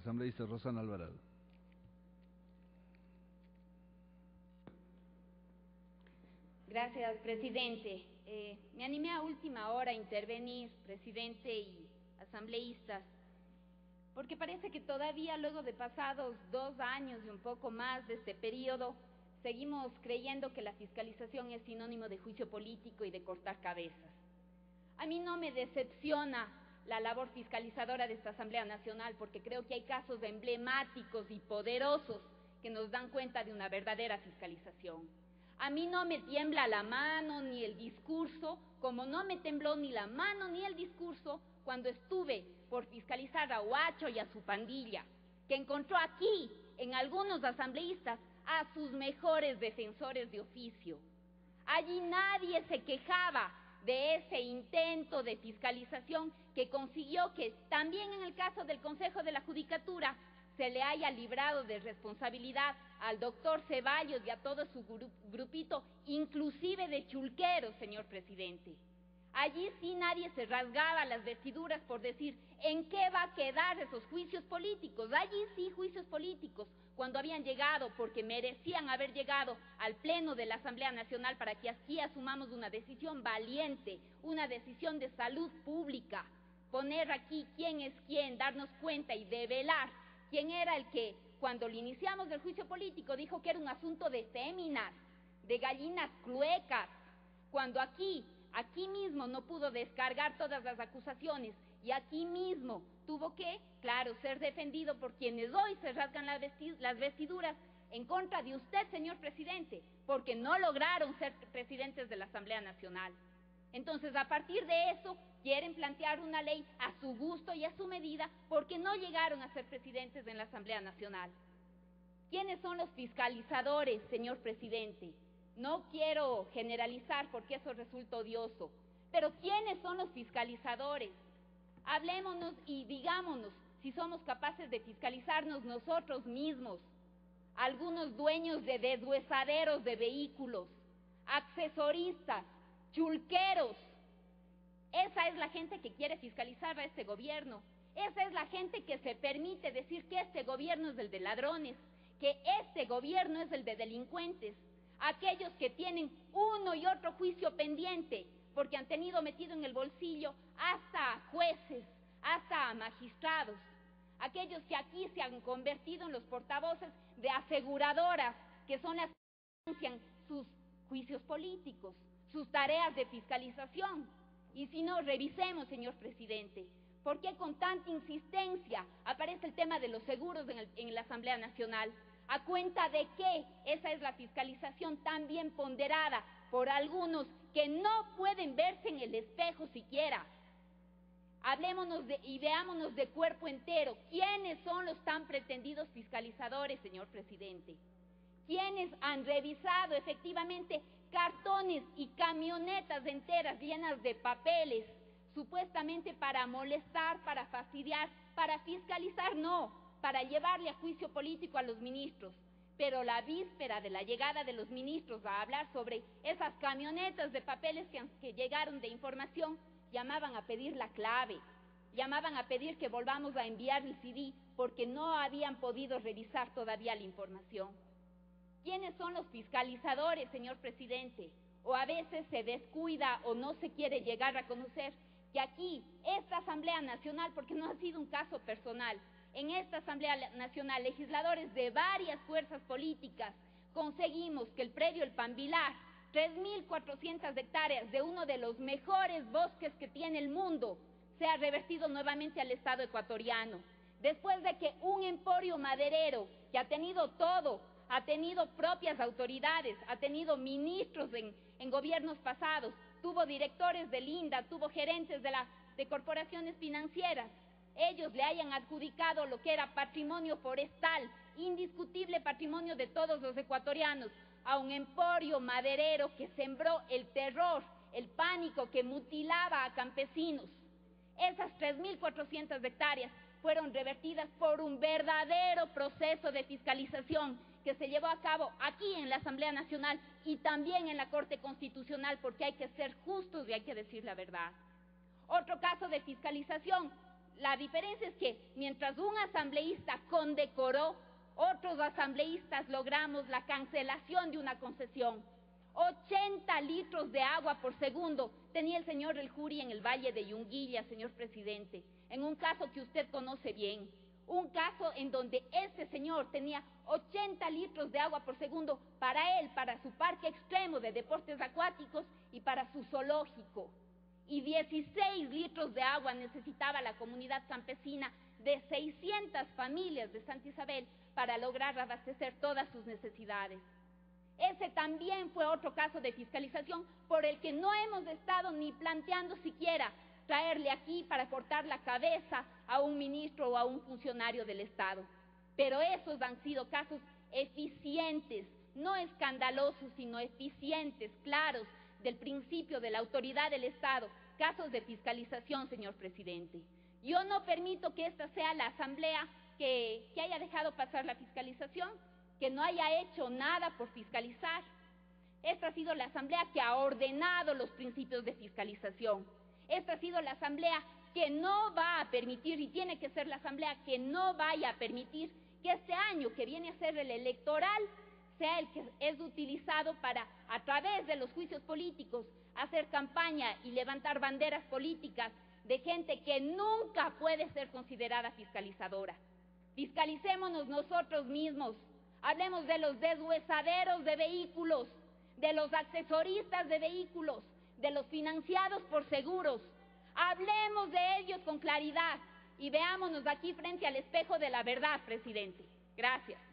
Asambleísta Rosana Alvarado. Gracias, presidente. Me animé a última hora a intervenir, presidente y asambleístas, porque parece que todavía, luego de pasados 2 años y un poco más de este periodo, seguimos creyendo que la fiscalización es sinónimo de juicio político y de cortar cabezas. A mí no me decepciona la labor fiscalizadora de esta Asamblea Nacional, porque creo que hay casos emblemáticos y poderosos que nos dan cuenta de una verdadera fiscalización. A mí no me tiembla la mano ni el discurso, como no me tembló ni la mano ni el discurso cuando estuve por fiscalizar a Huacho y a su pandilla, que encontró aquí, en algunos asambleístas, a sus mejores defensores de oficio. Allí nadie se quejaba de ese intento de fiscalización que consiguió que también en el caso del Consejo de la Judicatura se le haya librado de responsabilidad al doctor Ceballos y a todo su grupito, inclusive de chulqueros, señor presidente. Allí sí nadie se rasgaba las vestiduras por decir en qué va a quedar esos juicios políticos. Allí sí juicios políticos, cuando habían llegado, porque merecían haber llegado al Pleno de la Asamblea Nacional para que aquí asumamos una decisión valiente, una decisión de salud pública, poner aquí quién es quién, darnos cuenta y develar quién era el que, cuando le iniciamos del juicio político, dijo que era un asunto de féminas, de gallinas cluecas, cuando aquí mismo no pudo descargar todas las acusaciones y aquí mismo tuvo que, claro, ser defendido por quienes hoy se rasgan las vestiduras en contra de usted, señor presidente, porque no lograron ser presidentes de la Asamblea Nacional. Entonces, a partir de eso, quieren plantear una ley a su gusto y a su medida porque no llegaron a ser presidentes en la Asamblea Nacional. ¿Quiénes son los fiscalizadores, señor presidente? No quiero generalizar porque eso resulta odioso, pero ¿quiénes son los fiscalizadores? Hablémonos y digámonos si somos capaces de fiscalizarnos nosotros mismos. Algunos dueños de deshuesaderos de vehículos, accesoristas, chulqueros. Esa es la gente que quiere fiscalizar a este gobierno. Esa es la gente que se permite decir que este gobierno es el de ladrones, que este gobierno es el de delincuentes. Aquellos que tienen uno y otro juicio pendiente, porque han tenido metido en el bolsillo hasta a jueces, hasta a magistrados. Aquellos que aquí se han convertido en los portavoces de aseguradoras, que son las que financian sus juicios políticos, sus tareas de fiscalización. Y si no, revisemos, señor presidente, ¿por qué con tanta insistencia aparece el tema de los seguros en la Asamblea Nacional? ¿A cuenta de qué esa es la fiscalización tan bien ponderada por algunos que no pueden verse en el espejo siquiera? Hablémonos y veámonos de cuerpo entero. ¿Quiénes son los tan pretendidos fiscalizadores, señor presidente? ¿Quiénes han revisado efectivamente cartones y camionetas enteras llenas de papeles, supuestamente para molestar, para fastidiar, para fiscalizar? No, para llevarle a juicio político a los ministros. Pero la víspera de la llegada de los ministros a hablar sobre esas camionetas de papeles que llegaron de información, llamaban a pedir la clave, llamaban a pedir que volvamos a enviar el CD porque no habían podido revisar todavía la información. ¿Quiénes son los fiscalizadores, señor presidente? O a veces se descuida o no se quiere llegar a conocer que aquí, esta Asamblea Nacional, porque no ha sido un caso personal, en esta Asamblea Nacional, legisladores de varias fuerzas políticas, conseguimos que el predio El Pambilar, 3.400 hectáreas de uno de los mejores bosques que tiene el mundo, sea revertido nuevamente al Estado ecuatoriano. Después de que un emporio maderero, que ha tenido todo, ha tenido propias autoridades, ha tenido ministros en gobiernos pasados, tuvo directores del INDA, tuvo gerentes de corporaciones financieras, ellos le hayan adjudicado lo que era patrimonio forestal, indiscutible patrimonio de todos los ecuatorianos, a un emporio maderero que sembró el terror, el pánico, que mutilaba a campesinos. Esas 3.400 hectáreas fueron revertidas por un verdadero proceso de fiscalización que se llevó a cabo aquí en la Asamblea Nacional y también en la Corte Constitucional, porque hay que ser justos y hay que decir la verdad. Otro caso de fiscalización, La diferencia es que mientras un asambleísta condecoró, otros asambleístas logramos la cancelación de una concesión. 80 litros de agua por segundo tenía el señor El Juri en el Valle de Yunguilla, señor presidente, en un caso que usted conoce bien. Un caso en donde este señor tenía 80 litros de agua por segundo para él, para su parque extremo de deportes acuáticos y para su zoológico. Y 16 litros de agua necesitaba la comunidad campesina de 600 familias de Santa Isabel para lograr abastecer todas sus necesidades. Ese también fue otro caso de fiscalización por el que no hemos estado ni planteando siquiera traerle aquí para cortar la cabeza a un ministro o a un funcionario del Estado. Pero esos han sido casos eficientes, no escandalosos, sino eficientes, claros, del principio de la autoridad del Estado, casos de fiscalización, señor presidente. Yo no permito que esta sea la asamblea que haya dejado pasar la fiscalización, que no haya hecho nada por fiscalizar. Esta ha sido la asamblea que ha ordenado los principios de fiscalización. Esta ha sido la asamblea que no va a permitir, y tiene que ser la asamblea que no vaya a permitir que este año que viene a ser el electoral sea el que es utilizado para, a través de los juicios políticos, hacer campaña y levantar banderas políticas de gente que nunca puede ser considerada fiscalizadora. Fiscalicémonos nosotros mismos. Hablemos de los deshuesaderos de vehículos, de los accesoristas de vehículos, de los financiados por seguros. Hablemos de ellos con claridad y veámonos aquí frente al espejo de la verdad, presidente. Gracias.